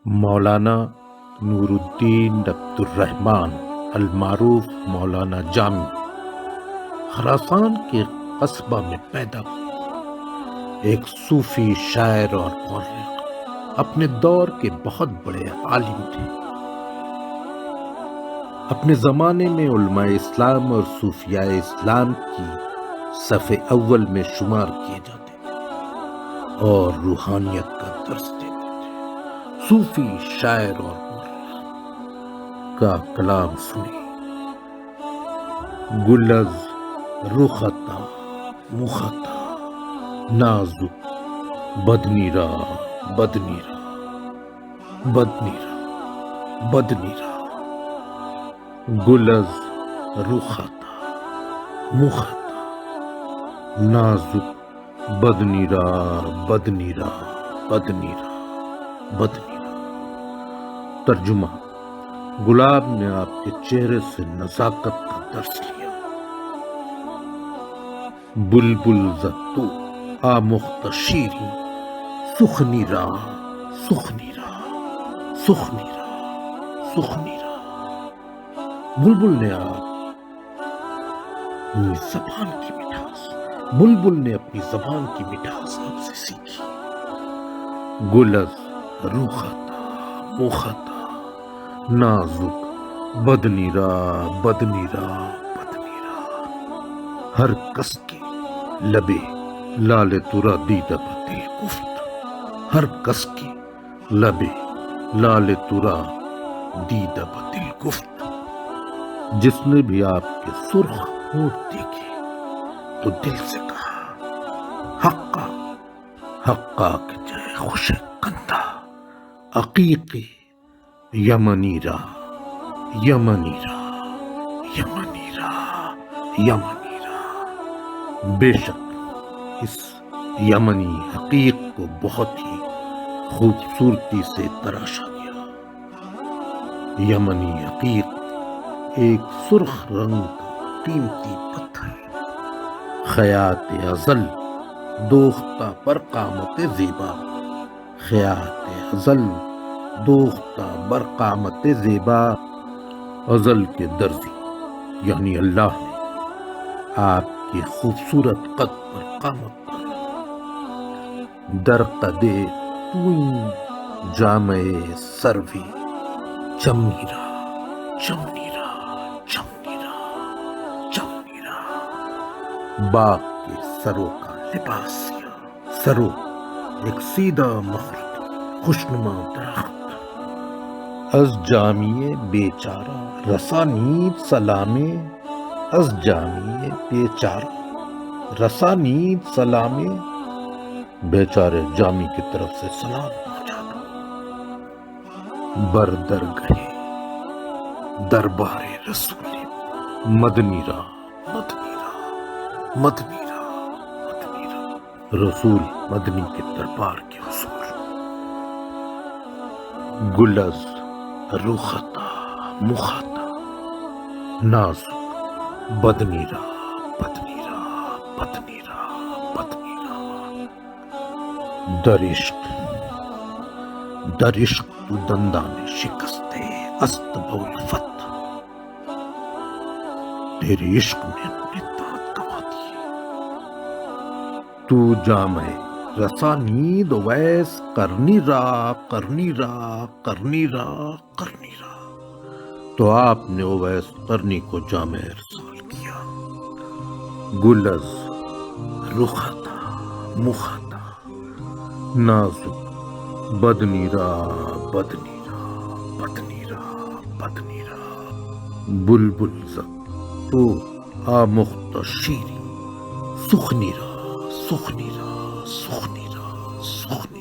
مولانا نور الدین عبد الرحمن المعروف مولانا جامی خراسان کے قصبہ میں پیدا ہوئے۔ ایک صوفی شاعر اور مورخ، اپنے دور کے بہت بڑے عالم تھے۔ اپنے زمانے میں علماء اسلام اور صوفیاء اسلام کی صف اول میں شمار کیے جاتے تھے اور روحانیت کا درس دیتے تھے۔ صوفی شاعر اور مورخ کا کلام سنیں۔ گلز رخطا مخطا نازک بدنیرا بدنیرا بدنیرا بدنیرا گلز رخطا مخطا نازک بدنیرا بدنیرا بدنیرا بدنیرا۔ ترجمہ: گلاب نے آپ کے چہرے سے نزاکت کا درس لیا۔ بلبل زتو آمخت شیری سخنی را سخنی را سخنی را سخنی را۔ بلبل نے اپنی زبان کی مٹھاس بلبل نے اپنی زبان کی مٹھاس آپ سے سیکھی۔ گلز روختا مختا نازک بدنیرا بدنیرا بدنیرا۔ ہر کس کے لبے لال ترا دیدہ بدل گفت، ہر کس کے لبے لال ترا دیدہ بدل گفت۔ جس نے بھی آپ کے سرخ ہونٹ دیکھے تو دل سے کہا حقا حقا کہ جائے خوش کندھا عقیقی یمنی را یمنی را یمنی را یمنی را۔ بے شک اس یمنی حقیق کو بہت ہی خوبصورتی سے تراشا گیا۔ یمنی حقیق ایک سرخ رنگ کا قیمتی پتھر ہے، خیات ازل دوختہ پر قامت زیبا، خیات ازل دوختہ بر قامت زیبا۔ ازل کے درزی یعنی اللہ نے آپ کی خوبصورت قد پر قامت پر در قدے توئیں جامع سروی چمنیرا چمنیرا چمنیرا چمنیرا۔ باغ کے سروں کا لباس سیاہ، سرو ایک سیدھا مخلوط خوشنما درخت۔ از جامی بیچارہ رسانید سلامے، از جامی بیچارہ رسانید سلامے، بیچارے جامی کی طرف سے سلام پہنچا دو۔ بردر گہے دربار رسول مدنی را مدنی را مدنی را مدنی را۔ رسول مدنی کے دربار کے حضور۔ گلز رخطا مخطا نازک بدنیرا بدنیرا بدنیرا بدنیرا۔ در عشق در عشق تو دندان شکستے است بولفت، تیرے عشق نے اپنے دانت گنوا دیے۔ تو جامع رسانید ویس کرنی را کرنی را کرنی را کرنی را، تو آپ نے اویس قرنی کو جامع ارسال کیا۔ گلز رخطا مخطا نازک بدنیرا بدنیرا بدنیرا بدنیرا۔ بلبل زد تو آمخت شیری سخنی را سخنی را سخنی را سخنی